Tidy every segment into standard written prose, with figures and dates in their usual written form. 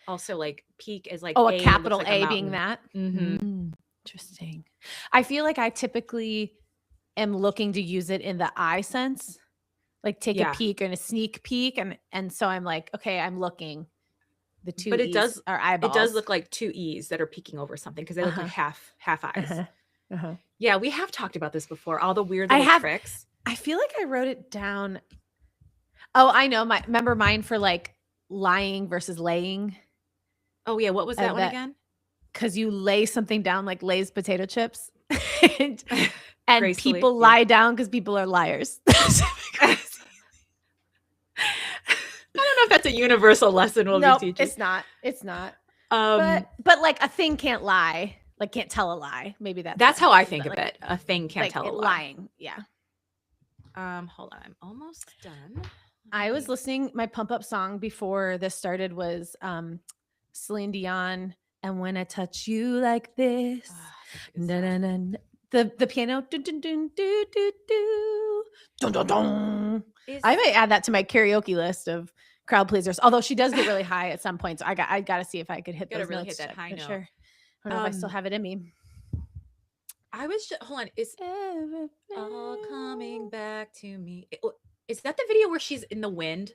also like peak is like a capital like A being that. Interesting. I feel like I typically am looking to use it in the eye sense, like take a peek and a sneak peek, and so I'm like, okay, I'm looking. The two but E's are eyeballs. It does look like two E's that are peeking over something because they look like half eyes. Yeah, we have talked about this before. All the weird little tricks. I feel like I wrote it down. Oh, I know. Remember mine for like lying versus laying. Oh yeah, what was that one again? Because you lay something down like Lay's potato chips, and people lie down because people are liars. I don't know if that's a universal lesson we'll be teaching. It's not. It's not. But like a thing can't lie. Like can't tell a lie. Maybe that's how I think of it. A thing can't tell a lie. Lying. Yeah. Hold on. I'm almost done. I was listening. My pump up song before this started was Celine Dion. And when I touch you like this, the piano, dun, dun, dun, dun, dun, dun, dun, dun. I might add that to my karaoke list of crowd pleasers. Although she does get really high at some points. I got to see if I could hit those notes. Hit that high note. Sure. I don't know if I still have it in me. I was just hold on. Is all coming back to me? Is that the video where she's in the wind?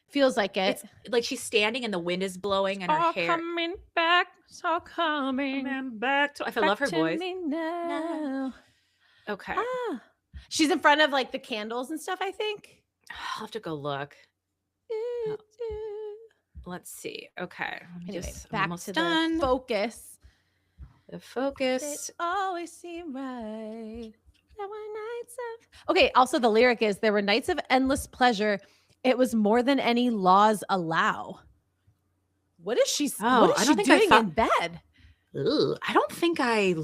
Feels like it. It's like she's standing and the wind is blowing and her hair. Coming back, so coming back. I love her voice. Now. Okay. She's in front of like the candles and stuff, I think. I'll have to go look. Let's see. Okay. Anyway, back to the focus. The focus. It always seemed right. There were nights of. Okay. Also, the lyric is there were nights of endless pleasure. It was more than any laws allow. What is she? What is she doing in bed? I don't think I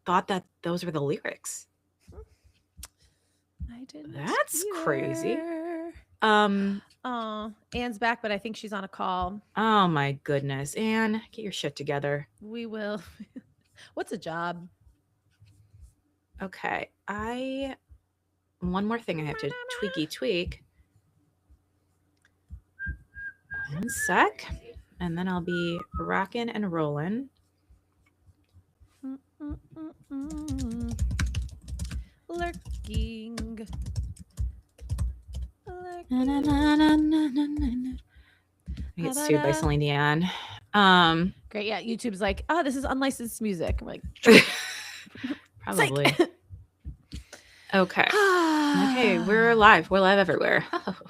thought that those were the lyrics. I didn't. That's crazy. Anne's back, but I think she's on a call. Oh my goodness, Anne, get your shit together. We will. What's a job? Okay, one more thing I have to tweak. One sec, and then I'll be rocking and rolling. Lurking. I get sued by Celine Dion. Great, yeah. YouTube's like, this is unlicensed music. I'm like, probably. Okay. Okay, we're live. We're live everywhere.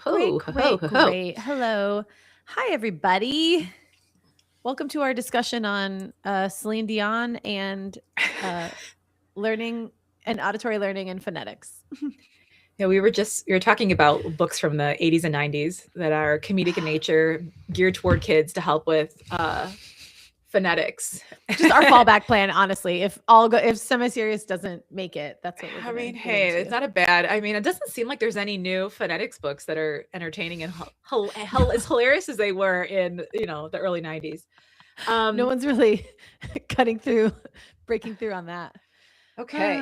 Great. Hello. Hi, everybody. Welcome to our discussion on Celine Dion and learning and auditory learning and phonetics. Yeah, we were talking about books from the 80s and 90s that are comedic in nature, geared toward kids to help with phonetics. Just our fallback plan, honestly. If Semiserious doesn't make it, that's what we're doing. Hey, it's not a bad. I mean, it doesn't seem like there's any new phonetics books that are entertaining and as hilarious as they were in the early 90s. No one's really breaking through on that. Okay.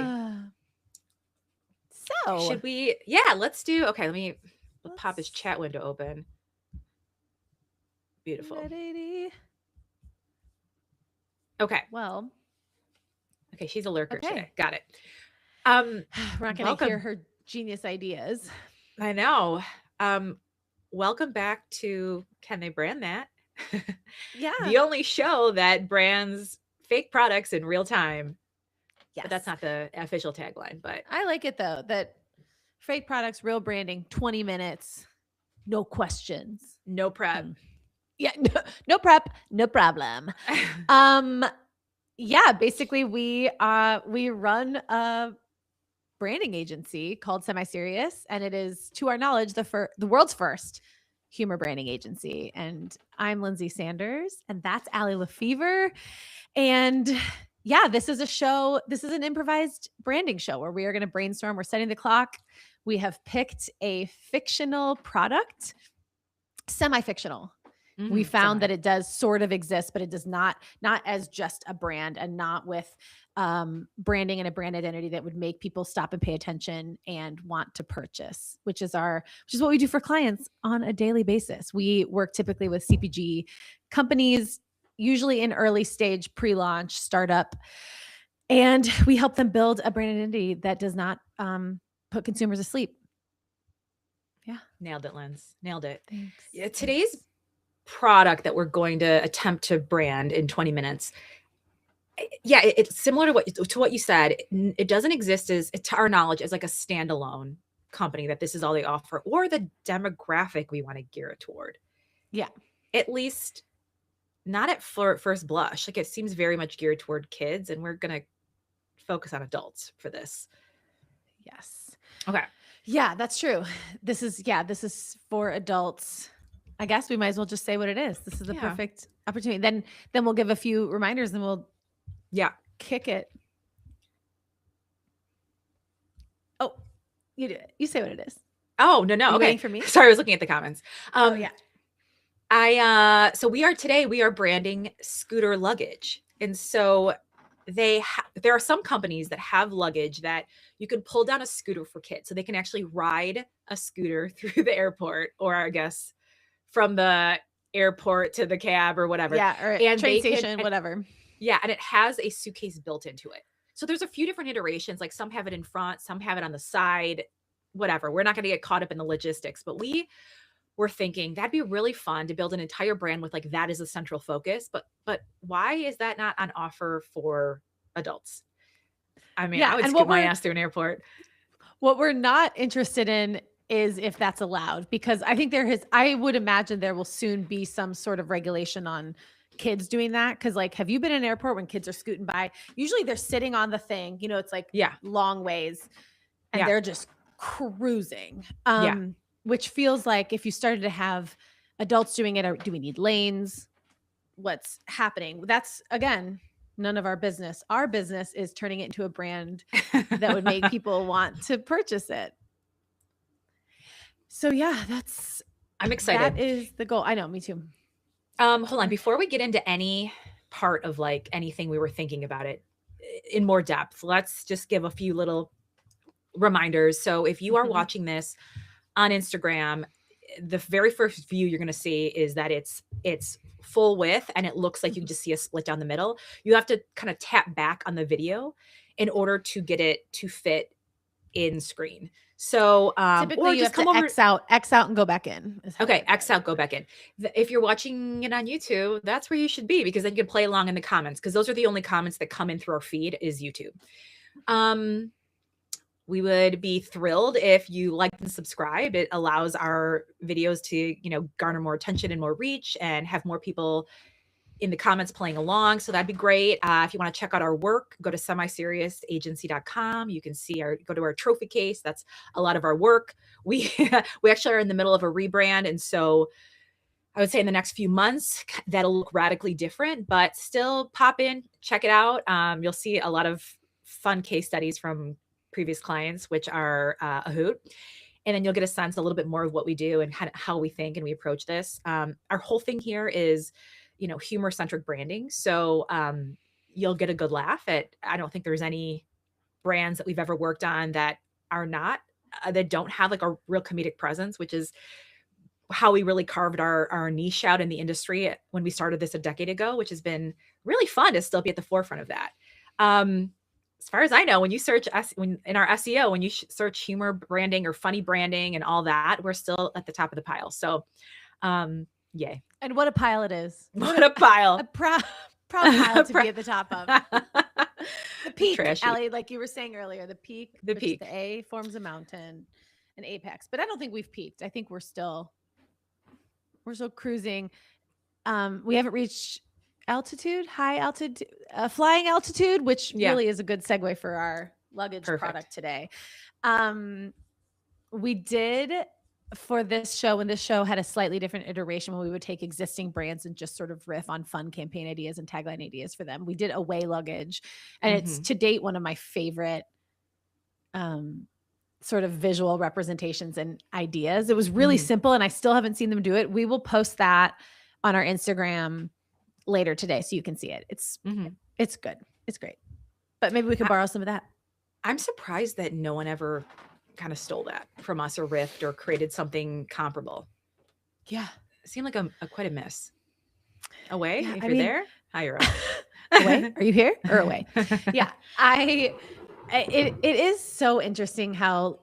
So should we? Yeah, let's do. Okay, let's pop this chat window open. Beautiful. Okay. Well. Okay, she's a lurker today. Got it. We're not going to hear her genius ideas. I know. Welcome back to Can They Brand That? Yeah. The only show that brands fake products in real time. Yes. But that's not the official tagline, but I like it though, that fake products, real branding, 20 minutes, no questions. No prep. Yeah, no prep, no problem. Yeah, basically we run a branding agency called Semiserious, and it is, to our knowledge, the world's first humor branding agency. And I'm Lyndsay Sanders, and that's Allie LeFevere. And yeah, this is a show. This is an improvised branding show where we are going to brainstorm. We're setting the clock. We have picked a fictional product, semi-fictional. We found that Somewhat. it does sort of exist, but it does not as just a brand, and not with branding and a brand identity that would make people stop and pay attention and want to purchase, which is what we do for clients on a daily basis. We work typically with CPG companies, usually in early stage, pre-launch, startup, and we help them build a brand identity that does not put consumers asleep. Yeah. Nailed it, Lynn. Nailed it. Thanks. Yeah, today's product that we're going to attempt to brand in 20 minutes. Yeah, it's similar to what you said. It doesn't exist to our knowledge, as like a standalone company that this is all they offer, or the demographic we want to gear it toward. Yeah. At least not at first blush. Like, it seems very much geared toward kids, and we're going to focus on adults for this. Yes. Okay. Yeah, that's true. This is for adults. I guess we might as well just say what it is. This is the perfect opportunity. Then we'll give a few reminders and we'll kick it. Oh, you do it. You say what it is. Oh, no. Are you okay. waiting for me? Sorry, I was looking at the comments. Yeah. So we are branding scooter luggage. And so there are some companies that have luggage that you can pull down a scooter for kids. So they can actually ride a scooter through the airport, or I guess from the airport to the cab or whatever. Yeah, or and train station, whatever. Yeah, and it has a suitcase built into it. So there's a few different iterations. Like, some have it in front, some have it on the side, whatever. We're not going to get caught up in the logistics, but we were thinking that'd be really fun to build an entire brand with like that as a central focus. But why is that not on offer for adults? I mean, I would scoot my ass through an airport. What we're not interested in is if that's allowed, because I think I would imagine there will soon be some sort of regulation on kids doing that. Cause like, have you been in an airport when kids are scooting by? Usually they're sitting on the thing, it's like long ways, and they're just cruising. Which feels like if you started to have adults doing it, do we need lanes? What's happening? That's, again, none of our business. Our business is turning it into a brand that would make people want to purchase it. So I'm excited. That is the goal. I know, me too. Hold on. Before we get into any part of like anything we were thinking about it in more depth, let's just give a few little reminders. So if you are watching this on Instagram, the very first view you're going to see is that it's full width, and it looks like you can just see a split down the middle. You have to kind of tap back on the video in order to get it to fit in screen. So typically you just have to X out and go back in. Okay, X out, go back in. If you're watching it on YouTube, that's where you should be, because then you can play along in the comments, because those are the only comments that come in through our feed is YouTube. We would be thrilled if you like and subscribe. It allows our videos to, garner more attention and more reach and have more people in the comments playing along. So that'd be great. If you want to check out our work, go to semiseriousAgency.com. You can see go to our trophy case. That's a lot of our work. We actually are in the middle of a rebrand. And so I would say in the next few months, that'll look radically different, but still pop in, check it out. You'll see a lot of fun case studies from previous clients, which are a hoot. And then you'll get a sense a little bit more of what we do and how we think and we approach this. Our whole thing here is, humor-centric branding. So you'll get a good laugh at, I don't think there's any brands that we've ever worked on that are not, that don't have like a real comedic presence, which is how we really carved our niche out in the industry when we started this a decade ago, which has been really fun to still be at the forefront of that. As far as I know, when you search in our SEO, when you search humor branding or funny branding and all that, we're still at the top of the pile. So, yay. And what a pile it is. What a pile. A proud pile to be at the top of. The peak, Trashy. Allie, like you were saying earlier, the peak. The A forms a mountain, an apex. But I don't think we've peaked. I think we're still cruising. We haven't reached high altitude, flying altitude, which really is a good segue for our luggage product today. We did for this show, when this show had a slightly different iteration, when we would take existing brands and just sort of riff on fun campaign ideas and tagline ideas for them. We did Away Luggage, and it's to date one of my favorite sort of visual representations and ideas. It was really simple, and I still haven't seen them do it. We will post that on our Instagram later today, so you can see it. It's good. It's great. But maybe we could borrow some of that. I'm surprised that no one ever kind of stole that from us or riffed or created something comparable. Yeah. It seemed like quite a miss. Away? Yeah, If you're there, hi, you're up. Away? Are you here or away? Yeah. It is so interesting how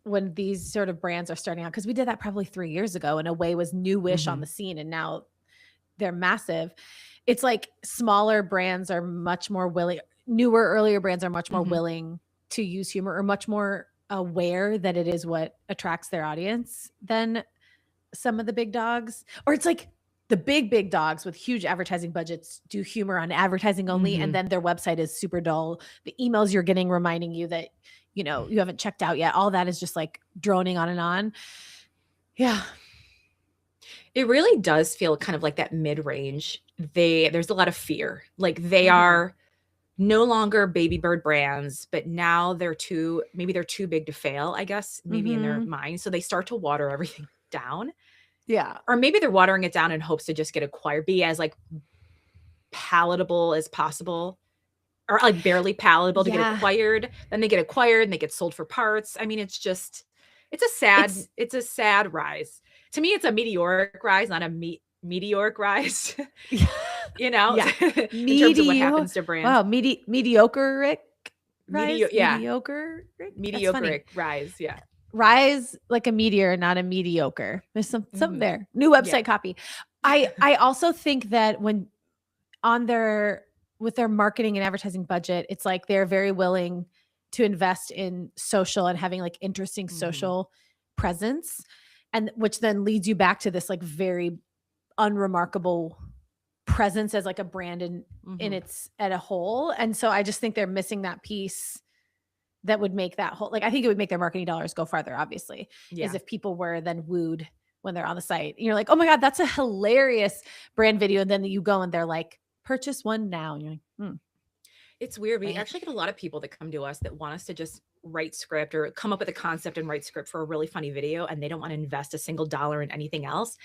when these sort of brands are starting out, because we did that probably 3 years ago and Away was newish on the scene and now they're massive. It's like smaller brands are much more willing, newer, earlier brands are much more willing to use humor or much more aware that it is what attracts their audience than some of the big dogs. Or it's like the big dogs with huge advertising budgets do humor on advertising only. And then their website is super dull. The emails you're getting reminding you that, you know, you haven't checked out yet. All that is just like droning on and on. Yeah. It really does feel kind of like that mid-range. There's a lot of fear. Like they are no longer baby bird brands, but now maybe they're too big to fail, I guess, maybe in their mind. So they start to water everything down. Yeah. Or maybe they're watering it down in hopes to just get acquired, be as like palatable as possible. Or like barely palatable to get acquired. Then they get acquired and they get sold for parts. I mean, it's a sad rise. To me, it's a meteoric rise, not a meteoric rise. You know, in terms of what happens to brands. Wow, mediocre rise. Mediocre rise. Yeah, rise like a meteor, not a mediocre. There's something there. New website copy. I also think that when with their marketing and advertising budget, it's like they're very willing to invest in social and having like interesting social presence, and which then leads you back to this like very unremarkable presence as like a brand in its at a whole. And so I just think they're missing that piece that would make that whole, like, I think it would make their marketing dollars go farther, obviously, is if people were then wooed when they're on the site. And you're like, oh my God, that's a hilarious brand video. And then you go and they're like, purchase one now. And you're like, It's weird. We actually get a lot of people that come to us that want us to just write script or come up with a concept and write script for a really funny video. And they don't want to invest a single dollar in anything else.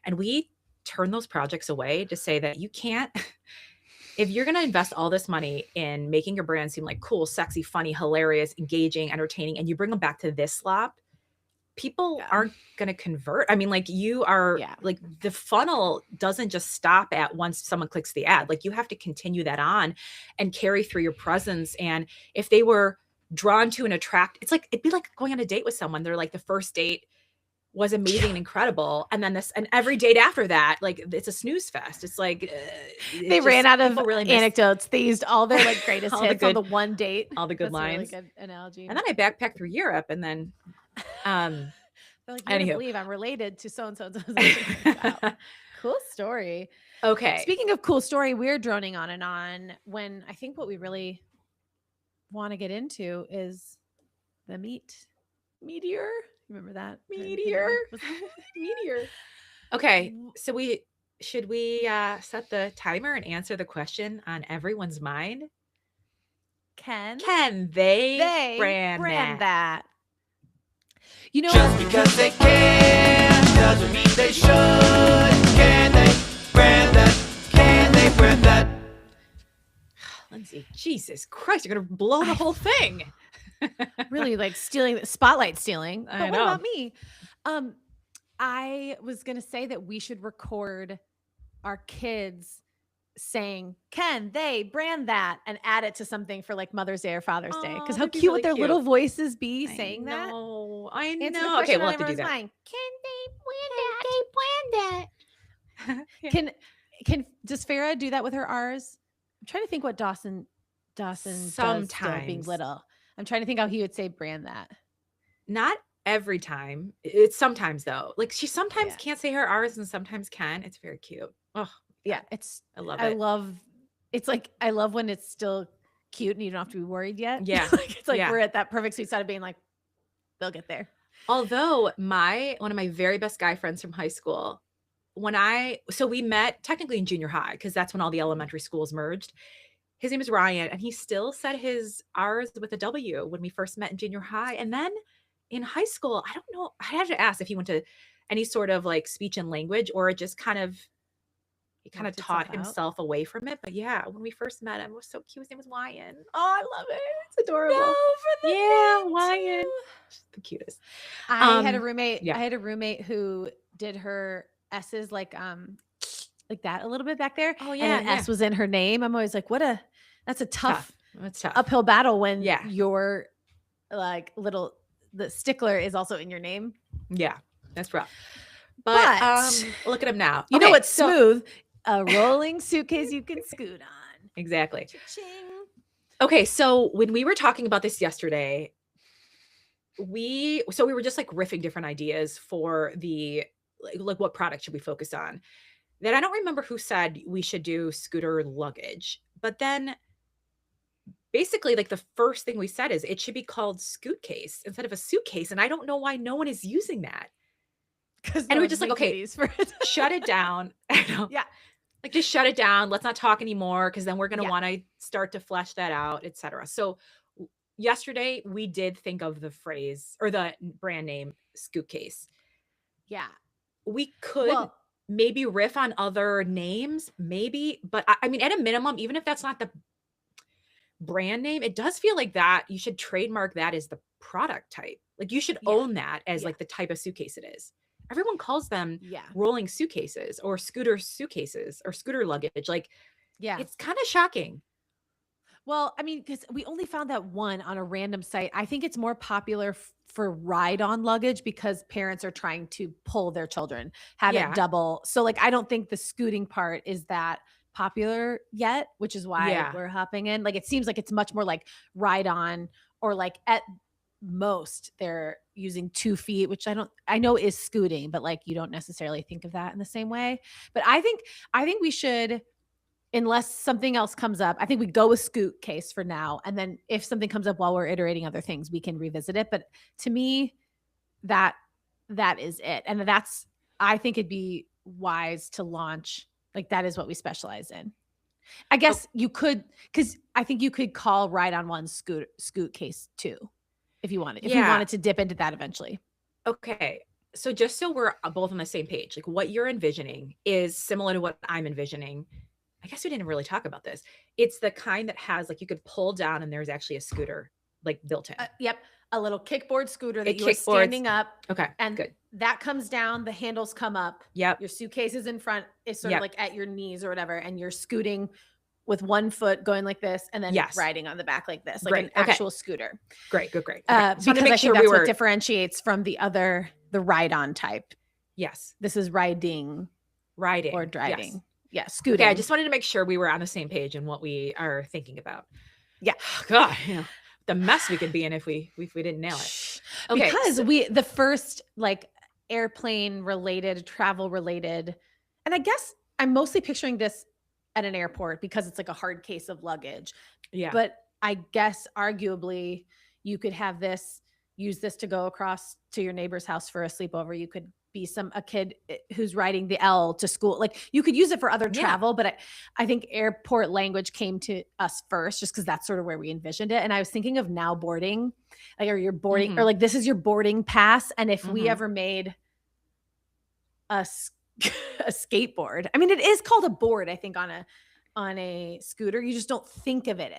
And we turn those projects away to say that you can't, if you're going to invest all this money in making your brand seem like cool, sexy, funny, hilarious, engaging, entertaining, and you bring them back to this slop, people aren't going to convert. I mean, like you are like the funnel doesn't just stop at once someone clicks the ad. Like you have to continue that on and carry through your presence. And if they were drawn to and it's like, it'd be like going on a date with someone. They're like, the first date was amazing and incredible. And then and every date after that, like it's a snooze fest. It's like, they ran out of anecdotes. They used all their like greatest hits on the one date. All the good lines. A really good analogy. And then I backpacked through Europe and then, they're like, you don't believe I'm related to so-and-so. Wow. Cool story. Okay. Speaking of cool story, we're droning on and on when I think what we really want to get into is the meteor. Remember that? Meteor. Meteor. Okay. So should we set the timer and answer the question on everyone's mind? Can they brand that? You know, just because they can doesn't mean they should. Can they brand that? Can they brand that? Lyndsay, Jesus Christ, you're gonna blow the whole thing. Really like spotlight stealing. But I know. What about me? I was gonna say that we should record our kids saying, can they brand that, and add it to something for like Mother's Day or Father's Day. Because how cute would their little voices be saying that? I Answer know. Okay, we'll have to do that. Mind. Can they brand that? Can does Farrah do that with her R's? I'm trying to think what Dawson Sometimes. does still being little. I'm trying to think how he would say brand that. Not every time. It's sometimes though. Like she sometimes can't say her R's and sometimes can. It's very cute. Oh yeah, I love when it's still cute and you don't have to be worried yet. Yeah. It's like we're at that perfect sweet spot of being like, they'll get there. Although one of my very best guy friends from high school, so we met technically in junior high because that's when all the elementary schools merged. His name is Ryan, and he still said his R's with a W when we first met in junior high. And then in high school, I don't know. I had to ask if he went to any sort of like speech and language or it just kind of he kind of Worked taught itself out. himself away from it. But yeah, when we first met him, it was so cute. His name was Wyan. Oh, I love it. It's adorable. No, for the Yeah, name Wyan. too. She's the cutest. I had a roommate. yeah. I had a roommate who did her S's like that a little bit back there. Oh, And yeah, an yeah. S was in her name. I'm always like, that's a tough It's tough. uphill battle when Yeah. your like the stickler is also in your name. Yeah, that's rough. But look at him now. You know Okay, what's so- smooth? A rolling suitcase you can scoot on. Exactly. Cha-ching. Okay, so when we were talking about this yesterday, we were just like riffing different ideas for the like what product should we focus on. Then I don't remember who said we should do scooter luggage, but then basically like the first thing we said is it should be called suitcase instead of a suitcase, and I don't know why no one is using that. And we're just like, okay, shut it down. I know. Yeah. Like just shut it down. Let's not talk anymore because then we're going to Yeah. want to start to flesh that out, etc. So yesterday we did think of the phrase or the brand name suitcase. Yeah. We could maybe riff on other names, maybe, but I mean, at a minimum, even if that's not the brand name, it does feel like that you should trademark that as the product type. Like you should own that as like the type of suitcase it is. Everyone calls them rolling suitcases or scooter suitcases or scooter luggage. Like, it's kind of shocking. Well, I mean, because we only found that one on a random site. I think it's more popular for ride-on luggage because parents are trying to pull their children, have it double. So like, I don't think the scooting part is that popular yet, which is why we're hopping in. Like, it seems like it's much more like ride-on or like at most they're using 2 feet, which I know is scooting, but like you don't necessarily think of that in the same way. But I think we should, unless something else comes up, I think we go with scoot case for now. And then if something comes up while we're iterating other things, we can revisit it. But to me, that is it. And I think it'd be wise to launch, like that is what we specialize in. I guess you could, because I think you could call Ride on One scoot case too, if you wanted, we wanted to dip into that eventually. Okay. So just so we're both on the same page, like what you're envisioning is similar to what I'm envisioning. I guess we didn't really talk about this. It's the kind that has like, you could pull down and there's actually a scooter like built in. Yep. A little kickboard scooter that you are standing up. Okay. And good. That comes down, the handles come up. Yep. Your suitcase is in front, is sort of like at your knees or whatever. And you're scooting with one foot going like this and then riding on the back like this, like an actual scooter. Great. Good. Great. Because I think that's what differentiates from the ride-on type. Yes. This is riding or driving. Yes. Yeah, scooting. Okay, I just wanted to make sure we were on the same page in what we are thinking about. Yeah. God, the mess we could be in if we didn't nail it. Okay. Because the first like airplane related, travel related, and I guess I'm mostly picturing this at an airport because it's like a hard case of luggage. Yeah. But I guess arguably you could use this to go across to your neighbor's house for a sleepover. You could be a kid who's riding the L to school. Like you could use it for other travel, but I think airport language came to us first just because that's sort of where we envisioned it. And I was thinking of now boarding, like, or you're boarding or like, this is your boarding pass. And if we ever made a skateboard, I mean, it is called a board, I think on a scooter, you just don't think of it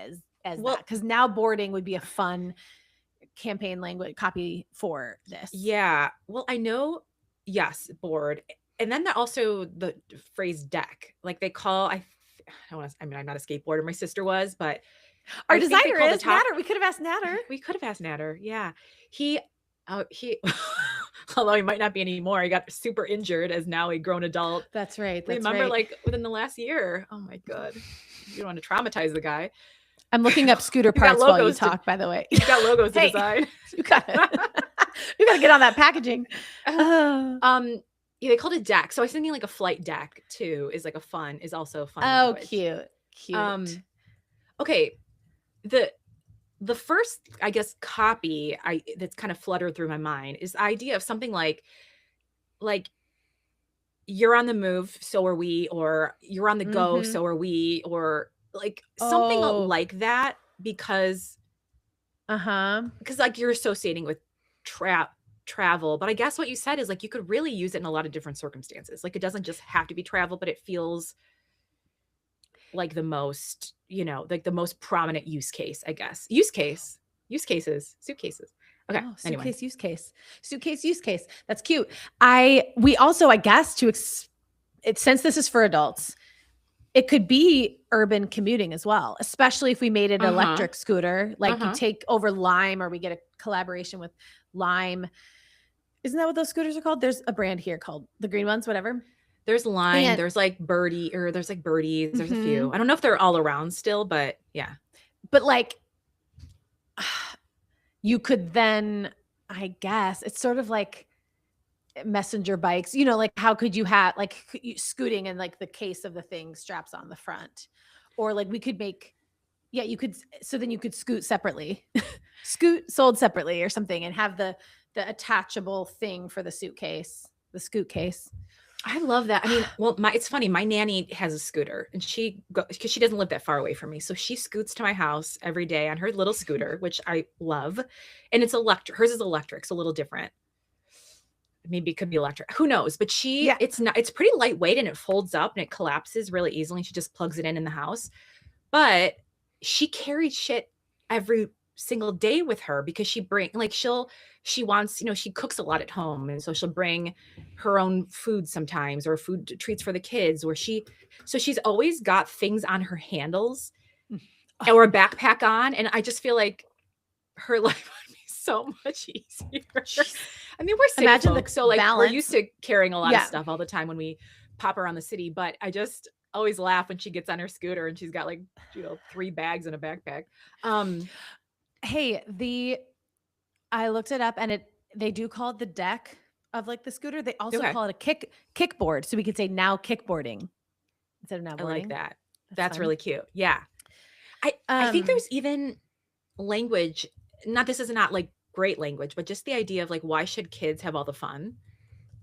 as that. Cause now boarding would be a fun campaign language copy for this. Yeah. Well, I know. Yes, board. And then also the phrase deck, like they call, I'm not a skateboarder. My sister was, but our designer is Natter. We could have asked Natter. We could have asked Natter. Yeah. He, although he might not be anymore, he got super injured as now a grown adult. That's right. Remember like within the last year. Oh my God. You don't want to traumatize the guy. I'm looking up scooter parts while you talk, by the way. You've got logos to design. You got to get on that packaging. Yeah, they called it deck. So I was thinking like a flight deck too is also a fun. Oh, language. Cute. Okay. The first, I guess, copy that's kind of fluttered through my mind is the idea of something like you're on the move, so are we, or you're on the go, so are we, or like something like that because like you're associating with travel. But I guess what you said is like you could really use it in a lot of different circumstances. Like it doesn't just have to be travel, but it feels like the most, like the most prominent use case, I guess. Use cases, suitcases. Okay. Oh, Anyway. suitcase use case. That's cute. We also, I guess, since this is for adults, it could be urban commuting as well, especially if we made it an electric scooter, like you take over Lime, or we get a collaboration with Lime. Isn't that what those scooters are called? There's a brand here called the green ones, whatever. There's Lime, there's like Birdie, or there's like Birdies. There's a few. I don't know if they're all around still, but yeah. But like, you could then, I guess, it's sort of like messenger bikes, like how could you have like scooting and like the case of the thing straps on the front, or like we could make, you could, so then you could scoot separately, sold separately or something, and have the attachable thing for the suitcase, the scoot case. I love that. I mean, well, it's funny. My nanny has a scooter, and because she doesn't live that far away from me, so she scoots to my house every day on her little scooter, which I love. And it's electric. Hers is electric, so a little different. Maybe it could be electric. Who knows? But it's pretty lightweight, and it folds up and it collapses really easily. And she just plugs it in the house. But she carries shit every single day with her, because she wants, she cooks a lot at home. And so she'll bring her own food sometimes, or food treats for the kids, so she's always got things on her handles or a backpack on. And I just feel like her life would be so much easier. I mean, we're city folk, so like balance. We're used to carrying a lot of stuff all the time when we pop around the city, but I just always laugh when she gets on her scooter and she's got like, 3 bags in a backpack. Hey, I looked it up, and they do call it the deck of like the scooter. They also call it a kickboard. So we could say now kickboarding instead of now boarding. I like that. That's really cute. Yeah. I think there's even language. This is not like great language, but just the idea of like, why should kids have all the fun?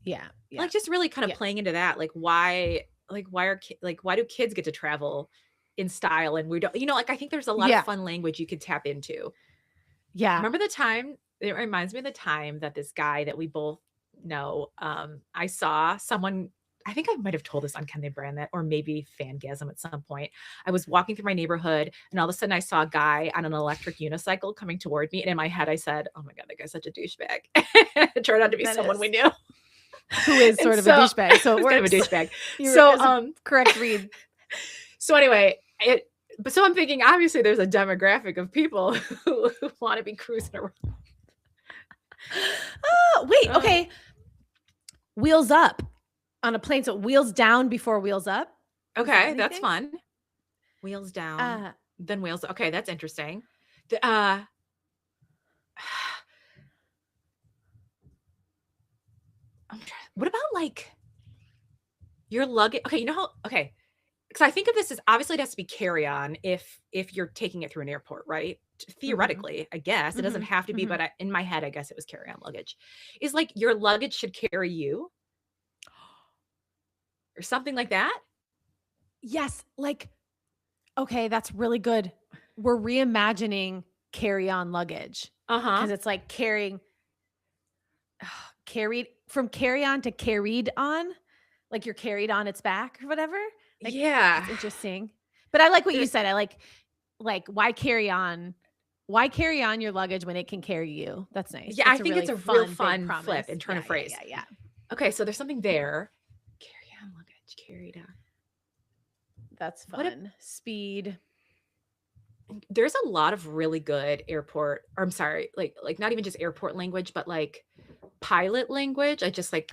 Yeah. Like just really kind of playing into that. Like why do kids get to travel in style and we don't, like, I think there's a lot of fun language you could tap into. Yeah. Remember the time, it reminds me of the time that this guy that we both know, I saw someone, I think I might have told this on Can They Brand That, or maybe Fangasm at some point. I was walking through my neighborhood, and all of a sudden I saw a guy on an electric unicycle coming toward me. And in my head, I said, oh my God, that guy's such a douchebag. It turned out to be someone we knew. Who is sort of a douchebag. So it works. Kind of a douchebag. So, correct read. So anyway, so I'm thinking, obviously there's a demographic of people who want to be cruising around. Oh, wait. Okay. Wheels up on a plane. So wheels down before wheels up. Okay. That's fun. Wheels down, then wheels. Okay. That's interesting. What about like your luggage? Okay. Okay. Because I think of this as, obviously it has to be carry-on if you're taking it through an airport, right? Theoretically, I guess it doesn't have to be, but in my head, I guess it was carry-on luggage. Is like your luggage should carry you, or something like that. Yes, like, okay, that's really good. We're reimagining carry-on luggage because it's like carried from carry-on to carried on, like you're carried on its back or whatever. Like, it's interesting. But I like what you said. I like why carry on your luggage when it can carry you? That's nice. Yeah, I think it's a real fun flip and turn of phrase. Yeah. Okay, so there's something there. Carry on luggage, carried on. That's fun. Speed. There's a lot of really good airport, or I'm sorry, like not even just airport language, but like pilot language. I just like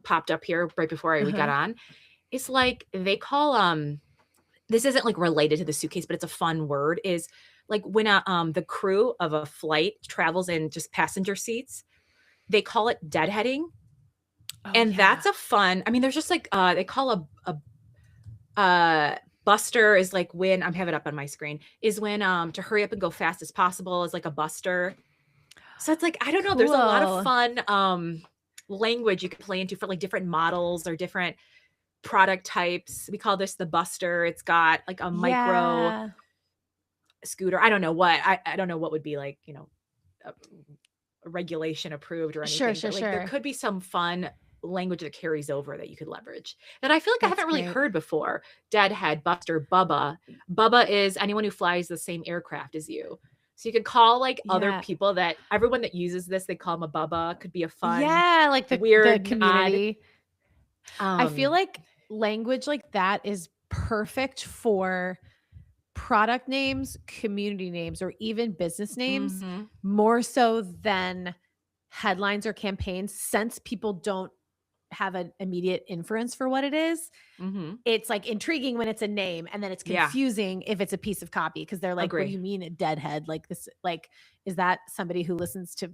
popped up here right before we got on. It's like they call this isn't like related to the suitcase, but it's a fun word, is like when the crew of a flight travels in just passenger seats, they call it deadheading. And that's a fun, I mean, there's just like they call a buster is like when, I'm having it up on my screen, is when to hurry up and go fast as possible is like a buster. So it's like, I don't know, there's a lot of fun language you can play into for like different models or different product types. We call this the buster. It's got like a micro scooter. I don't know what I don't know what would be like, a regulation approved or anything. Sure. There could be some fun language that carries over that you could leverage that I feel like I That's haven't really great. heard before. Deadhead, Buster, Bubba. Bubba is anyone who flies the same aircraft as you. So you could call like other Yeah. people that everyone that uses this, they call them a Bubba. Could be a fun, Yeah, like the weird community. I feel nod. like language like that is perfect for product names, community names, or even business names, Mhm. more so than headlines or campaigns, since people don't have an immediate inference for what it is. Mhm. It's like intriguing when it's a name, and then it's Yeah. confusing if it's a piece of copy, because they're like, what do Agree. you mean a deadhead? Like this, like, is that somebody who listens to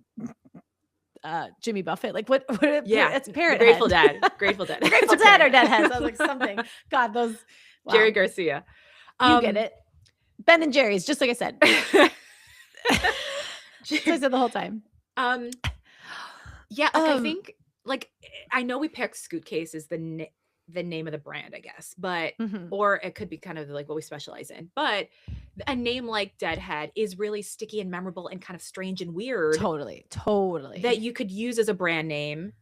Jimmy Buffett? Like what Yeah, it's the Parrot Grateful Head. Dead. Grateful Dead. The Grateful It's a Dead or parrot. Deadheads. I was like, something. God, those wow. Jerry Garcia. You get it. Ben and Jerry's, just like I said. Just like I said the whole time. Yeah, like I think like I know we picked Suitcase as the name of the brand, I guess, but Mhm. or it could be kind of like what we specialize in. But a name like Deadhead is really sticky and memorable and kind of strange and weird Totally. that you could use as a brand name.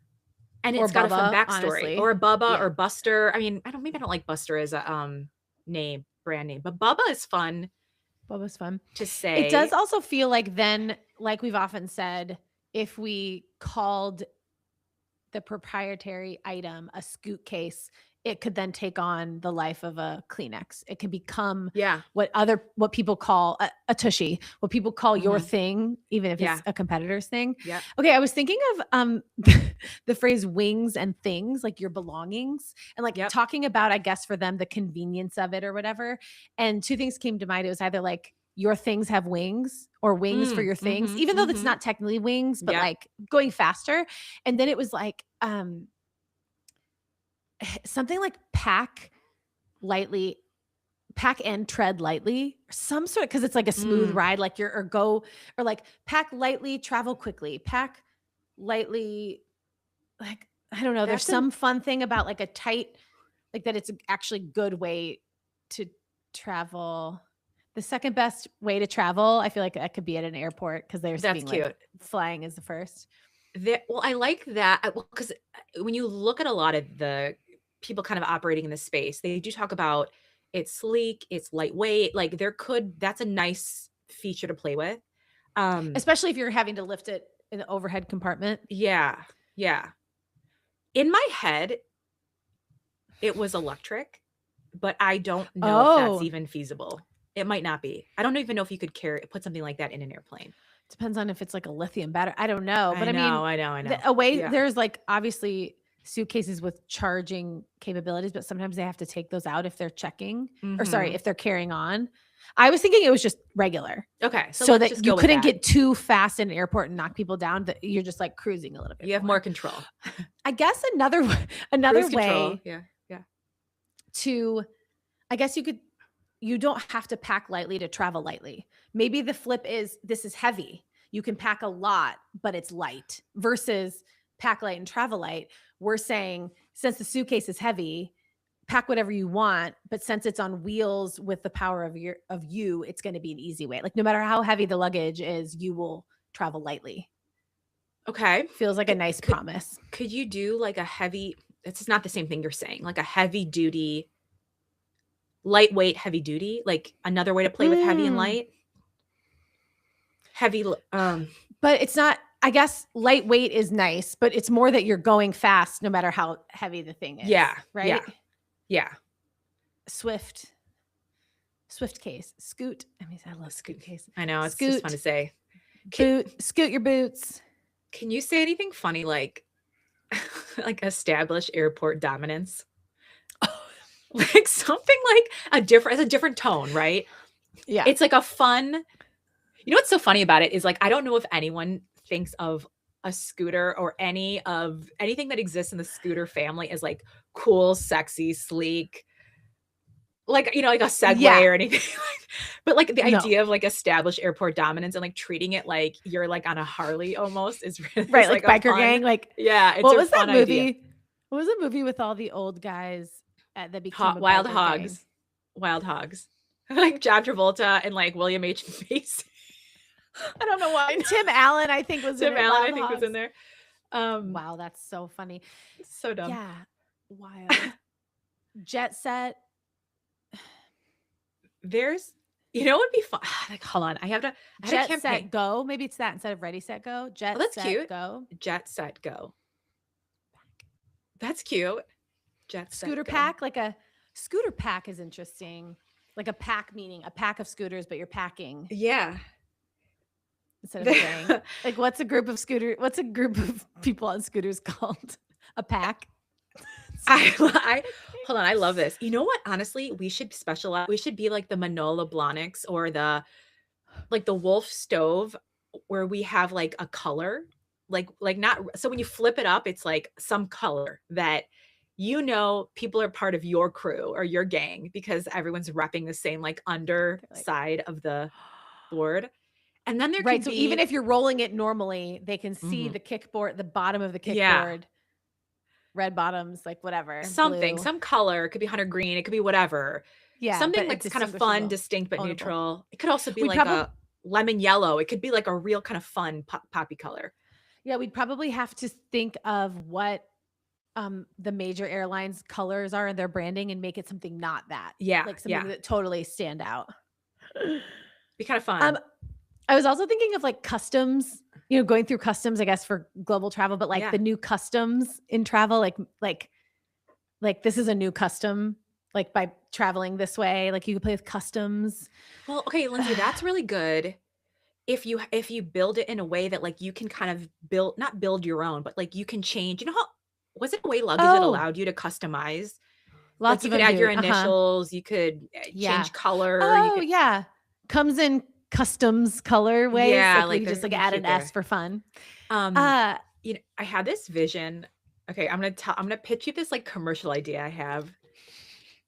And Or it's got a fun Bubba, backstory. honestly. Or a Bubba Yeah. or Buster. I mean, maybe I don't like Buster as a brand name, but Bubba is fun Bubba's fun. to say. It does also feel like then, like we've often said, if we called the proprietary item a suitcase, it could then take on the life of a Kleenex. It can become Yeah. what people call a tushy, what people call your Mhm. thing, even if Yeah. it's a competitor's thing. Yeah. Okay, I was thinking of the phrase wings and things, like your belongings, and like Yep. talking about, I guess, for them, the convenience of it or whatever. And two things came to mind. It was either like your things have wings or wings for your things, Mhm, even though that's mhm. not technically wings, but Yep. like going faster. And then it was like something like pack and tread lightly, some sort, because it's like a smooth ride, like or like pack lightly, travel quickly, pack lightly, like I don't know. There's That's some fun thing about like a tight, like that it's actually good way to travel. The second best way to travel, I feel like that could be at an airport, because there's That's being cute. like flying is the first. Well, I like that. Well, because when you look at a lot of the people kind of operating in this space, they do talk about it's sleek, it's lightweight. Like that's a nice feature to play with. Especially if you're having to lift it in the overhead compartment. Yeah. Yeah. In my head, it was electric, but I don't know if that's even feasible. It might not be. I don't even know if you could put something like that in an airplane. Depends on if it's like a lithium battery. I don't know. But I know. Yeah. There's like obviously suitcases with charging capabilities, but sometimes they have to take those out if they're checking or sorry, Mhm. if they're carrying on. I was thinking it was just regular. Okay. So let's that just you go with couldn't that. get too fast in an airport and knock people down, that you're just like cruising a little bit. You have more control. I guess another Cruise control. way Yeah. to, I guess you don't have to pack lightly to travel lightly. Maybe the flip is this is heavy. You can pack a lot, but it's light, versus pack light and travel light. We're saying, since the suitcase is heavy, pack whatever you want, but since it's on wheels with the power of you, it's going to be an easy way. Like no matter how heavy the luggage is, you will travel lightly. Okay. Feels like a nice promise. Could you do like a heavy, it's not the same thing you're saying, like a heavy duty, lightweight, heavy duty, like another way to play with heavy and light? Heavy, but it's not, I guess lightweight is nice, but it's more that you're going fast no matter how heavy the thing is. Yeah. Right? Yeah. Swift case. Scoot. I mean, I love scoot case. I know. It's just fun to say. Scoot your boots. Can you say anything funny like establish airport dominance? Like something like it's a different tone, right? Yeah. It's like a fun, you know what's so funny about it is like, I don't know if anyone thinks of a scooter or anything that exists in the scooter family as like cool, sexy, sleek, like, you know, like a Segway or anything. But like the idea of like established airport dominance and like treating it like you're like on a Harley almost is really right. Like biker gang. Like, yeah. It's what was that movie? Idea. What was the movie with all the old guys that became Wild Hogs? Wild Hogs. Like John Travolta and like William H. Macy. I don't know why. Tim Allen, I think, was Tim in it. Allen, Wild I think, Hogs. was in there. Wow, that's so funny. So dumb. Yeah, wild. Jet set. There's, what would be fun? Like, hold on, I had a Jet campaign. set go. Maybe it's that instead of ready set go. Jet that's set cute. go. Jet set go. That's cute. Jet set Scooter go. pack, like a scooter pack is interesting. Like a pack, meaning a pack of scooters, but you're packing Yeah. instead of a gang. Like what's a group of people on scooters called? A pack. I hold on, I love this. You know what? Honestly, we should specialize. We should be like the Manola Blahniks or the Wolf Stove, where we have like a color, like not. So when you flip it up, it's like some color that people are part of your crew or your gang because everyone's repping the same like underside of the board. And then there right. can So be, even if you're rolling it normally, they can see the kickboard, the bottom of the kickboard. Red bottoms, like whatever. Something, blue. some color. It could be hunter green. It could be whatever. Yeah. Something that's kind of fun, distinct, but ownable. neutral. It could also be like a lemon yellow. It could be like a real kind of fun poppy color. Yeah, we'd probably have to think of what the major airlines colors are in their branding and make it something not that. Yeah. Like something that totally stand out. Be kind of fun. I was also thinking of like customs, going through customs, I guess, for global travel, but like the new customs in travel, like this is a new custom, like by traveling this way, like you could play with customs. Well, okay, Lyndsay, that's really good. If you build it in a way that like you can kind of not build your own, but like you can change, how, was it a way Luggage that allowed you to customize? Lots you could add your initials, you could change color. Oh, yeah. Comes in customs color ways. Yeah, like you just like add an S for fun. I had this vision. Okay, I'm gonna pitch you this like commercial idea I have,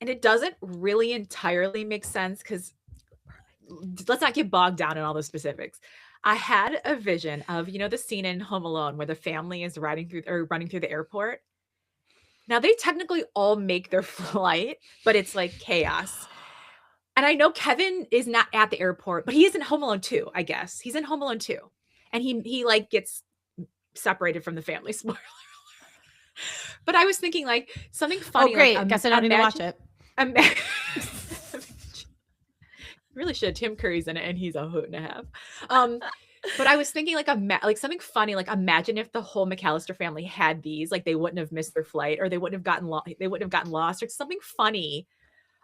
and it doesn't really entirely make sense because let's not get bogged down in all the specifics. I had a vision of the scene in Home Alone where the family is running through the airport. Now they technically all make their flight, but it's like chaos. And I know Kevin is not at the airport, but he is in Home Alone 2, I guess. He's in Home Alone 2. And he like gets separated from the family. Spoiler alert. But I was thinking like something funny. Oh, great. Like, I guess I don't need to watch it. Really should. Tim Curry's in it and he's a hoot and a half. But I was thinking like something funny, like imagine if the whole McAllister family had these, like they wouldn't have missed their flight or they wouldn't have gotten lost or something funny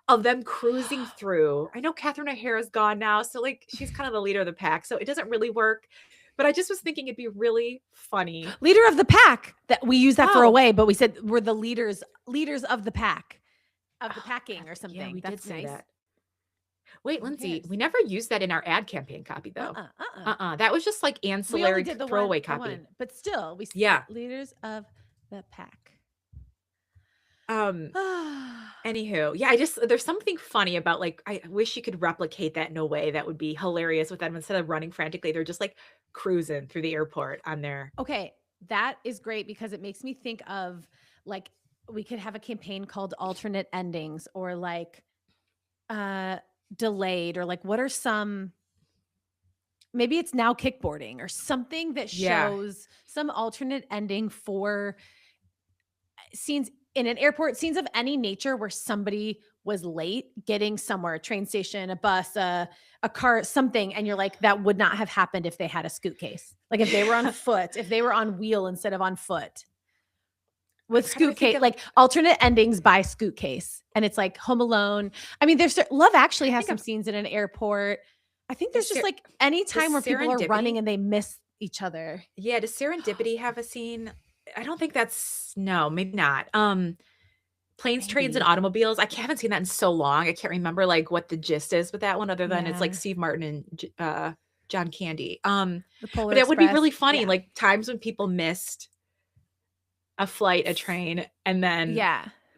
of them cruising through. I know Catherine O'Hara's gone now, so like she's kind of the leader of the pack, so it doesn't really work. But I just was thinking it'd be really funny. Leader of the pack. That we use that for a way, but we said we're the leaders of the pack, of the packing or something. Yeah, we That's did say nice. that. Wait, Lyndsay, we never used that in our ad campaign copy though. That was just like ancillary throwaway copy. But still, we leaders of the pack. Anywho, there's something funny about like I wish you could replicate that in a way that would be hilarious with them. Instead of running frantically, they're just like cruising through the airport on their. Okay, that is great because it makes me think of like we could have a campaign called alternate endings or like delayed or like what are some, maybe it's now kickboarding or something that shows some alternate ending for scenes in an airport, scenes of any nature where somebody was late getting somewhere, a train station, a bus, a car, something. And you're like, that would not have happened if they had a suitcase. Like if they were on foot, if they were on wheel instead of on foot. With suitcase, like alternate endings by suitcase. And it's like Home Alone. I mean, Love Actually has some scenes in an airport. I think there's just like any time where people are running and they miss each other. Yeah. Does Serendipity have a scene? I don't think maybe not. Planes, Trains, and Automobiles. I haven't seen that in so long. I can't remember like what the gist is with that one other than it's like Steve Martin and John Candy. But it would be really funny. Like times when people missed a flight, a train, and then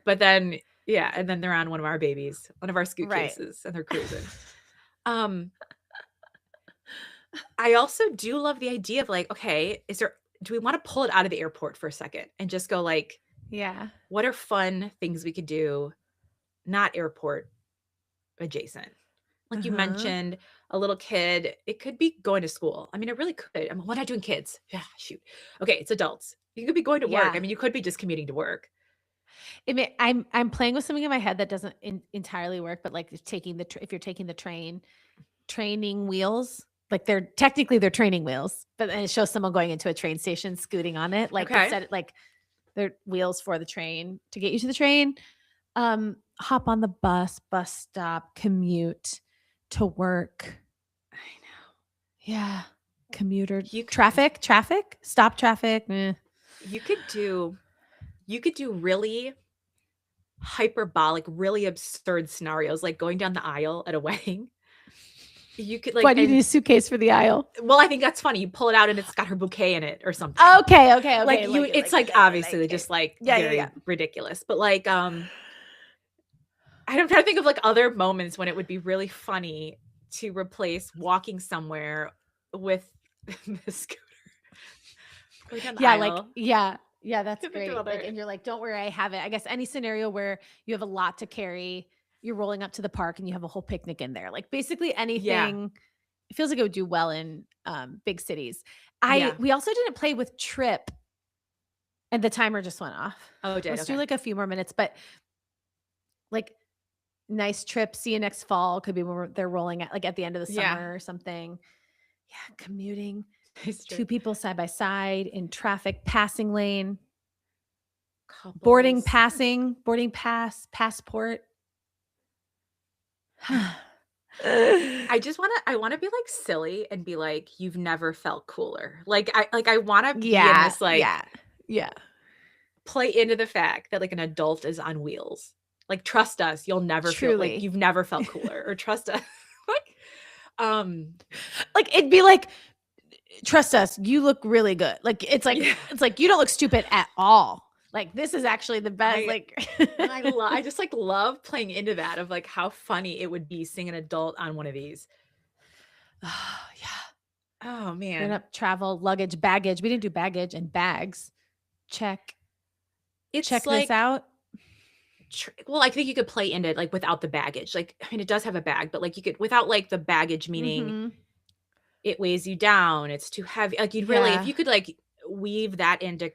but then and then they're on one of our babies, one of our suitcases, and they're cruising. I also do love the idea of like, okay, do we want to pull it out of the airport for a second and just go like, what are fun things we could do, not airport adjacent? Like you mentioned, a little kid, it could be going to school. I mean, it really could. I mean, we're not doing kids. Yeah, shoot. Okay, it's adults. You could be going to work. I mean, you could be just commuting to work. I'm playing with something in my head that doesn't entirely work, but like if you're taking the training wheels, like they're training wheels, but then it shows someone going into a train station scooting on it, like instead, like they're wheels for the train to get you to the train. Hop on the bus stop, commute to work. I know. Yeah, commuter. Traffic, stop traffic. You could do really hyperbolic, really absurd scenarios, like going down the aisle at a wedding. You could like. Why do you need a suitcase for the aisle? Well, I think that's funny. You pull it out and it's got her bouquet in it or something. Okay. Like it's like obviously just like very ridiculous, but like I'm trying to think of like other moments when it would be really funny to replace walking somewhere with the scooter. Going down the aisle. Yeah, that's great. Like, and you're like, don't worry, I have it. I guess any scenario where you have a lot to carry, you're rolling up to the park and you have a whole picnic in there. Like basically anything. It feels like it would do well in big cities. We also didn't play with Trip, and the timer just went off. Oh, Let's do like a few more minutes, but like nice trip. See you next fall. Could be when they're rolling at like at the end of the summer or something. Yeah, commuting. Two people side by side in traffic, passing lane, couples. boarding pass, passport. I want to be like silly and be like, you've never felt cooler. I want to be in this play into the fact that like an adult is on wheels. Like, trust us, you'll never feel like you've never felt cooler, or trust us. Like it'd be like, trust us, you look really good. Like it's like you don't look stupid at all. Like this is actually the best. I just like love playing into that of like how funny it would be seeing an adult on one of these. Oh yeah. Oh man. Going up, travel, luggage, baggage. We didn't do baggage and bags. Check. Check like, this out. Well, I think you could play into it like without the baggage. Like, I mean, it does have a bag, but like you could without like the baggage, meaning it weighs you down. It's too heavy. Like you'd really, if you could like weave that into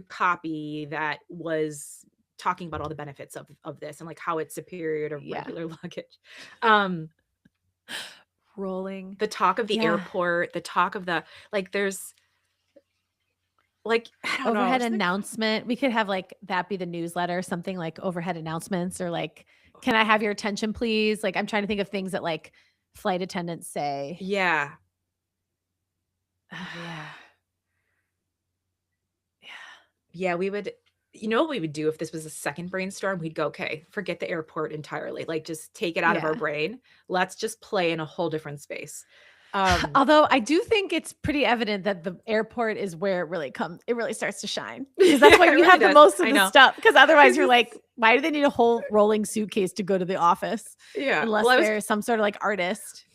copy that was talking about all the benefits of this and like how it's superior to regular luggage. Rolling. The talk of the airport, the talk of the, like there's like overhead announcement. We could have like that be the newsletter, something like overhead announcements, or like, can I have your attention, please? Like I'm trying to think of things that like flight attendants say. Yeah. Yeah, we would, you know what we would do if this was a second brainstorm? We'd go, okay, forget the airport entirely. Like just take it out of our brain. Let's just play in a whole different space. Although I do think it's pretty evident that the airport is where it really starts to shine. Because that's where you have the most of the stuff. Because otherwise you're like, why do they need a whole rolling suitcase to go to the office? Yeah. Unless there's some sort of like artist.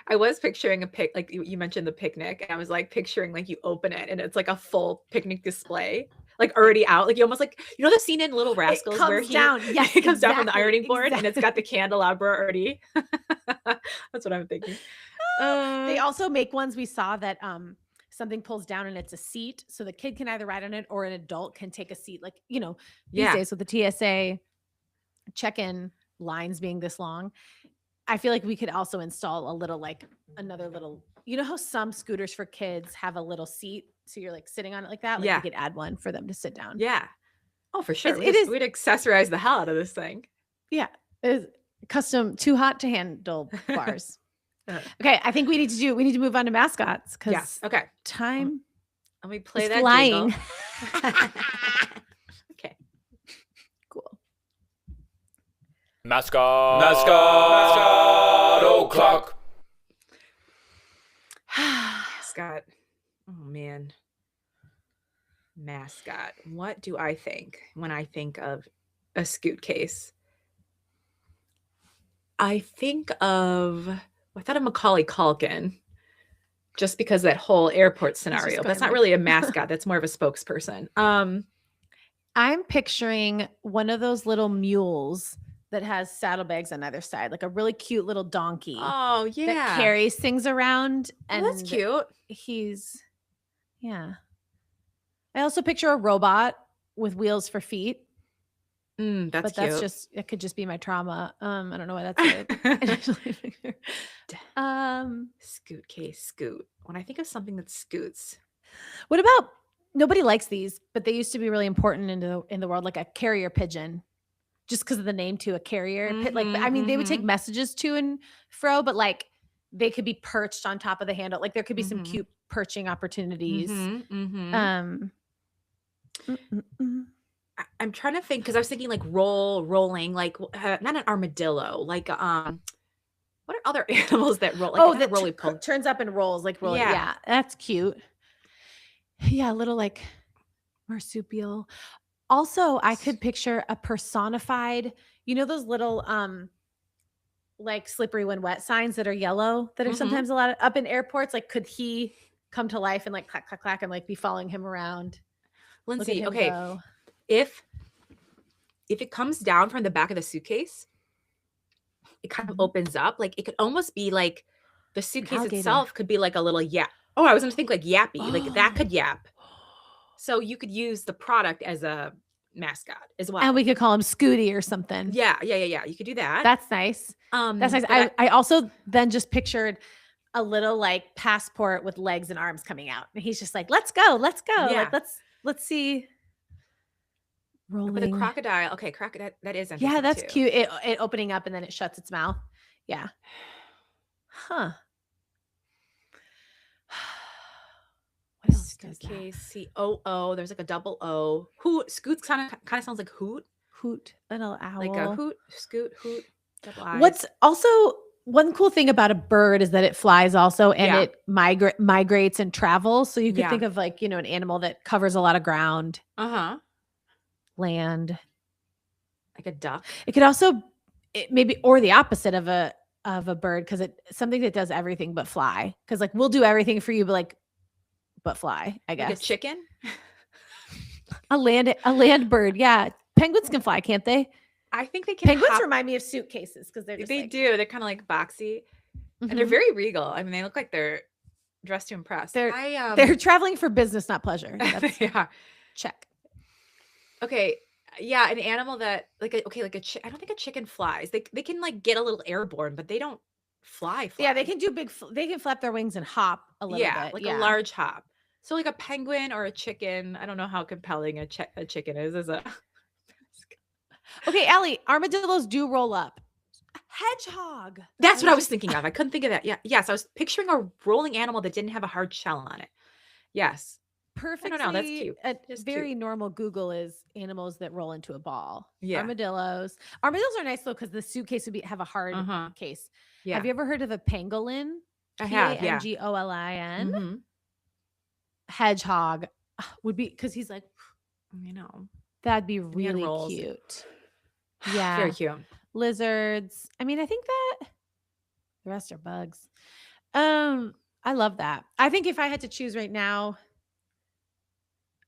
I was picturing like you mentioned the picnic, and I was like picturing like you open it and it's like a full picnic display, like already out. Like you almost like, you know, the scene in Little Rascals where he comes down from the ironing board and it's got the candelabra already. That's what I'm thinking. They also make ones we saw that something pulls down and it's a seat, so the kid can either ride on it or an adult can take a seat. Like, you know, these days with the TSA check-in lines being this long, I feel like we could also install a little, like another little, you know how some scooters for kids have a little seat, so you're like sitting on it like that? Like we could add one for them to sit down. Yeah. Oh, for sure. We'd accessorize the hell out of this thing. Yeah. It's custom, too hot to handle bars. Okay, I think we need to move on to mascots because time. Let me play that flying. Okay, cool. Mascot o'clock. Mascot. Oh man, mascot. What do I think when I think of a suitcase? I thought of Macaulay Culkin, just because that whole airport scenario. That's not really a mascot. That's more of a spokesperson. I'm picturing one of those little mules that has saddlebags on either side, like a really cute little donkey Oh that yeah. carries things around. Oh, And that's cute. he's, yeah. I also picture a robot with wheels for feet, That's but cute. it could just be my trauma. I don't know why that's it. Scoot case, scoot. When I think of something that scoots. What about, nobody likes these, but they used to be really important in the world, like a carrier pigeon, just because of the name too, a carrier. Like, I mean, they would take messages to and fro, but like they could be perched on top of the handle. Like there could be some cute perching opportunities. I'm trying to think because I was thinking like rolling, like not an armadillo, like what are other animals that roll? Like, That really pull. turns up and rolls like rolling. Yeah. Yeah, that's cute. Yeah, a little like marsupial. Also, I could picture a personified, you know, those little like slippery when wet signs that are yellow that are sometimes a lot up in airports. Like, could he come to life and like clack, clack, clack and like be following him around? Lyndsay, okay. If it comes down from the back of the suitcase, it kind of opens up. Like it could almost be like the suitcase itself could be like a little yap. Oh, I was gonna think like yappy, like that could yap. So you could use the product as a mascot as well. And we could call him Scooty or something. Yeah. You could do that. That's nice. That's nice. I also then just pictured a little like passport with legs and arms coming out. And he's just like, let's go. Yeah. Like, let's see. Rolling. But the crocodile, that is interesting. Yeah, that's too. cute. It opening up and then it shuts its mouth. Yeah. Huh. What else does that? COO. There's like a double O. Hoot. Scoots kind of sounds like hoot. Hoot. An owl. Like a hoot, scoot, hoot. Double I's. What's also one cool thing about a bird is that it flies also, and it migrates and travels. So you could think of like, you know, an animal that covers a lot of ground. Land. Like a duck. It could also maybe, or the opposite of a bird, because it's something that does everything but fly. Because like we'll do everything for you, but fly, I guess. Like a chicken? A land bird. Yeah. Penguins can fly, can't they? I think they can. Penguins remind me of suitcases because they're just do. They're kind of like boxy. And they're very regal. I mean, they look like they're dressed to impress. They're traveling for business, not pleasure. That's, check. Okay. Yeah, an animal that I don't think a chicken flies. They can like get a little airborne, but they don't fly. Yeah, they can do they can flap their wings and hop a little bit. Like a large hop. So like a penguin or a chicken. I don't know how compelling a chicken is as a. Okay, Allie, armadillos do roll up. Hedgehog. That's what I was thinking of. I couldn't think of that. Yeah. Yes, I was picturing a rolling animal that didn't have a hard shell on it. Yes. Perfect. I don't know. That's cute. A very normal Google is animals that roll into a ball. Yeah. Armadillos. Armadillos are nice though because the suitcase would have a hard case. Yeah. Have you ever heard of a pangolin? I have. Yeah. Pangolin. Hedgehog would be because he's like, you know, that'd be really cute. Yeah. Very cute. Lizards. I mean, I think that the rest are bugs. I love that. I think if I had to choose right now,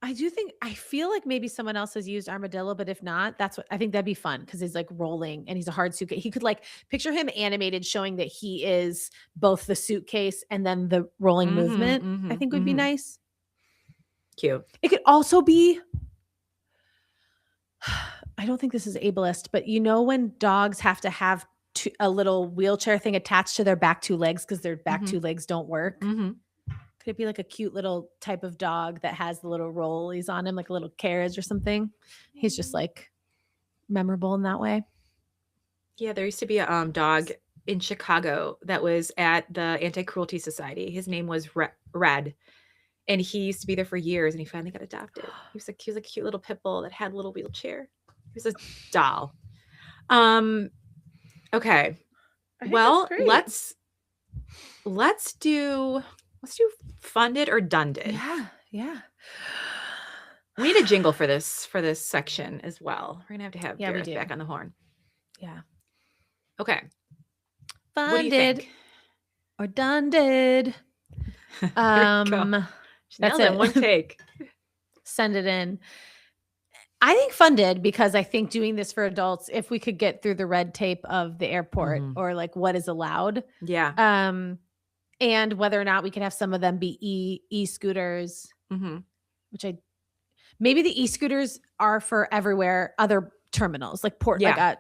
I feel like maybe someone else has used armadillo, but if not, I think that'd be fun because he's like rolling and he's a hard suitcase. He could like picture him animated showing that he is both the suitcase and then the rolling movement. I think would be nice. Cute. It could also be, I don't think this is ableist, but you know when dogs have to have a little wheelchair thing attached to their back two legs because their back two legs don't work? Could it be like a cute little type of dog that has the little rollies on him, like a little carriage or something? He's just like memorable in that way. Yeah, there used to be a dog in Chicago that was at the Anti-Cruelty Society. His name was Red. And he used to be there for years and he finally got adopted. He was a cute little pit bull that had a little wheelchair. He was a doll. Okay. Well, let's do funded or done-ded. Yeah. We need a jingle for this section as well. We're gonna have Gareth back on the horn. Yeah. Okay. Funded what do you think? Or done-ded. That's it. One take. Send it in. I think funded, because I think doing this for adults, if we could get through the red tape of the airport or like what is allowed, Yeah. and whether or not we can have some of them be e-scooters, which maybe the e-scooters are for everywhere, other terminals like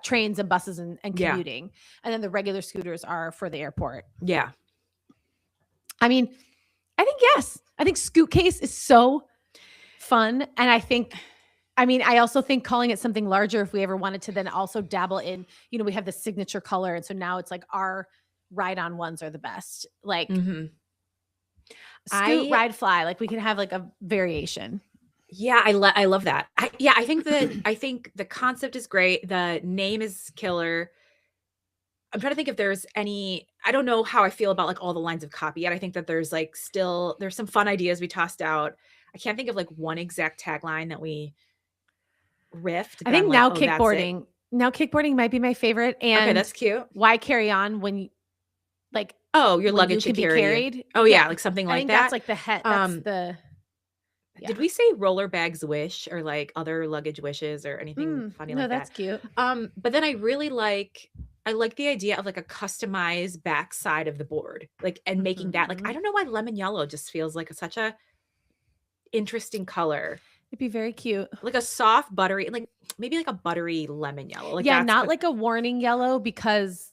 trains and buses and commuting, and then the regular scooters are for the airport. Yeah. I mean, I think yes. I think suitcase is so fun, and I also think calling it something larger, if we ever wanted to then also dabble in, we have the signature color. And so now it's like our ride-on ones are the best. Like scoot, ride, fly. Like we can have like a variation. Yeah, I love that. I think the concept is great. The name is killer. I'm trying to think if there's any, I don't know how I feel about like all the lines of copy yet. I think that there's like there's some fun ideas we tossed out. I can't think of like one exact tagline that we riffed. I think now kickboarding might be my favorite. And okay, that's cute. Why carry on when you like, your luggage should be carried. Oh yeah, like something like that. That's like the head. That's the. Yeah. Did we say roller bags wish or like other luggage wishes or anything funny like that? No, that's cute. But then I really like the idea of like a customized backside of the board, like, and making that like, I don't know why lemon yellow just feels like such a interesting color. It'd be very cute. Like a soft buttery, like maybe like a buttery lemon yellow. Like not like a warning yellow, because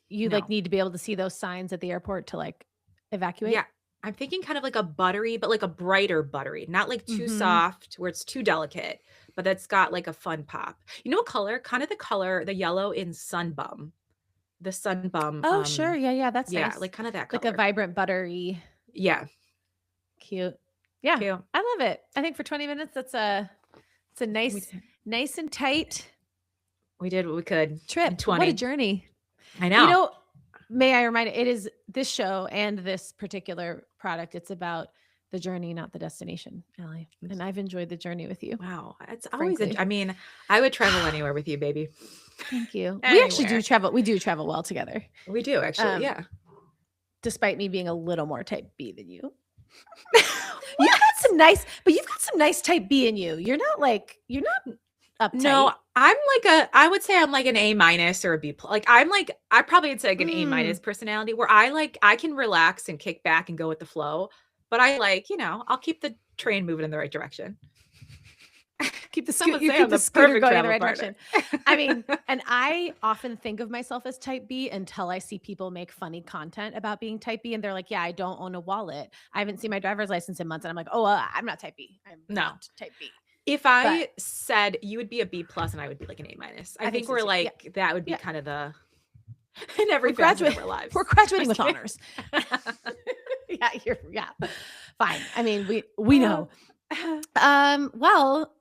you like need to be able to see those signs at the airport to like evacuate. Yeah. I'm thinking kind of like a buttery, but like a brighter buttery, not like too soft where it's too delicate, but that's got like a fun pop. You know what color? Kind of the color, the yellow in Sunbum. The Sunbum. Oh, sure. Yeah. That's nice. Like kind of that color. Like a vibrant buttery. Yeah. Cute. Yeah. Cute. I love it. I think for 20 minutes, it's a nice and tight. We did what we could. Trip. 20. What a journey. I know. May I remind you, it is this show and this particular product. It's about the journey, not the destination, Allie. And I've enjoyed the journey with you. Wow. It's always, I would travel anywhere with you, baby. Thank you. We actually do travel. We do travel well together. We do actually. Yeah. Despite me being a little more type B than you. You've got some nice type B in you. You're not uptight. No, I would say I'm like an A- or a B+. Like I probably would say like an A- personality where I can relax and kick back and go with the flow, but I'll keep the train moving in the right direction. Keep the scooter going in the right direction. I mean, and I often think of myself as type B until I see people make funny content about being type B, and they're like, "Yeah, I don't own a wallet. I haven't seen my driver's license in months," and I'm like, "Oh, I'm not type B. I'm not type B." If I said you would be a B+ and I would be like an A-, I think we're like that would be kind of the in every facet of our lives. We're graduating with honors. Fine. I mean, we know. Well,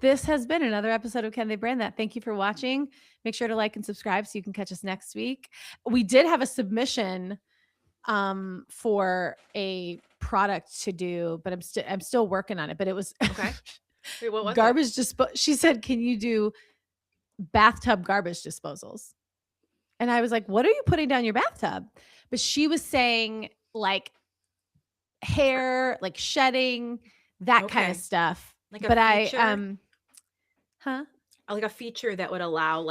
this has been another episode of Can They Brand That? Thank you for watching. Make sure to like and subscribe so you can catch us next week. We did have a submission for a product to do, but I'm still working on it. But it was okay. Wait, what was garbage she said, "Can you do bathtub garbage disposals?" And I was like, "What are you putting down your bathtub?" But she was saying like hair, like shedding, that kind of stuff. Like but feature? Like a feature that would allow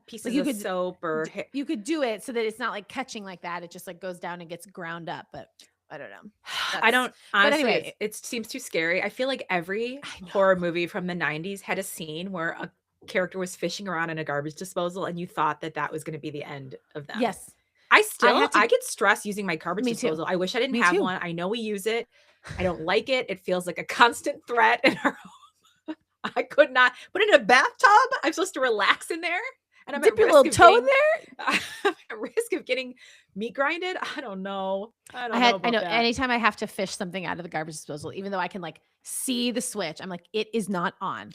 pieces of soap or you could do it so that it's not like catching like that. It just like goes down and gets ground up. But I don't know. I don't honestly. But anyways, it seems too scary. I feel like every horror movie from the 90s had a scene where a character was fishing around in a garbage disposal, and you thought that was going to be the end of them. Yes. I get stressed using my garbage disposal. Too. I wish I didn't have one. I know we use it. I don't like it. It feels like a constant threat in our home. I could not. But in a bathtub, I'm supposed to relax in there, and I'm dip your little toe in there. I'm at risk of getting meat grinded. I don't know. I know. Anytime I have to fish something out of the garbage disposal, even though I can like see the switch, I'm like, it is not on.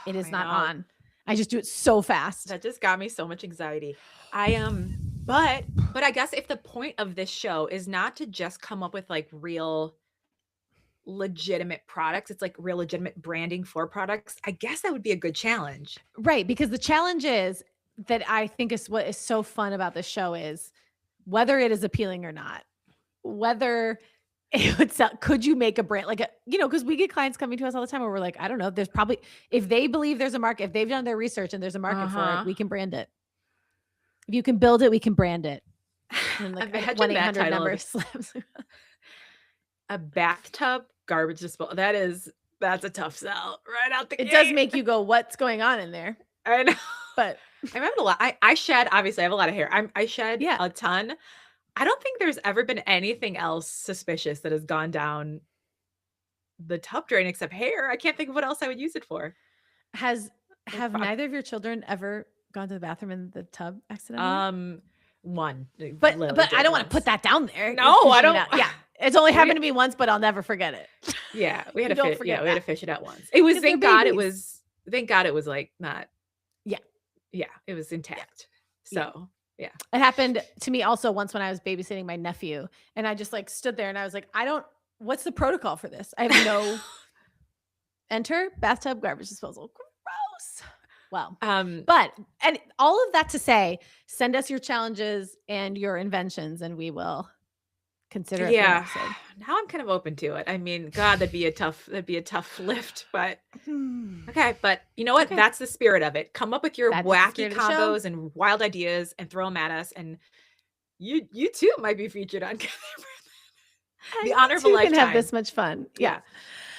It is not on. I just do it so fast. That just got me so much anxiety. But I guess if the point of this show is not to just come up with like real legitimate products, it's like real legitimate branding for products, I guess that would be a good challenge. Right, because the challenge is that I think is what is so fun about this show is whether it is appealing or not, whether it would sell. Could you make a brand like because we get clients coming to us all the time where we're like, I don't know, there's probably, if they believe there's a market, if they've done their research and there's a market for it, we can brand it. If you can build it, we can brand it. And like Imagine 1-800 that title number of slaps. a bathtub garbage disposal. That's a tough sell right out the gate. It does make you go, what's going on in there? I know. But I remember a lot. I shed, obviously I have a lot of hair. I shed Yeah. a ton. I don't think there's ever been anything else suspicious that has gone down the tub drain except hair. I can't think of what else I would use it for. have neither of your children ever gone to the bathroom in the tub accidentally? One. But literally I don't want once. to put that down there. No, I don't. Yeah. It's only happened to me once, but I'll never forget it. Yeah, we had You to don't fish. forget Yeah, we had to that. fish it out once. It was 'Cause they're thank God it babies. was thank God it was like not. Yeah. Yeah, it was intact. So It happened to me also once when I was babysitting my nephew, and I just like stood there and I was like, what's the protocol for this? I have no enter bathtub garbage disposal. Gross. Well, but and all of that to say, send us your challenges and your inventions, and we will consider it. yeah. For an episode. Now I'm kind of open to it. I mean, God, that'd be a tough lift, but okay. But you know what? Okay. That's the spirit of it. Come up with your That is the wacky spirit of the show. combos and wild ideas and throw them at us. And you too might be featured on the honor of a You lifetime. can have this much fun. Yeah.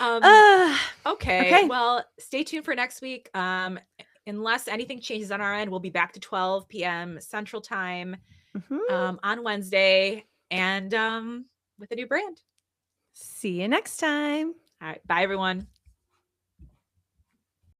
Okay. Okay. Well, stay tuned for next week. Unless anything changes on our end, we'll be back to 12 p.m. Central Time on Wednesday and with a new brand. See you next time. All right. Bye, everyone.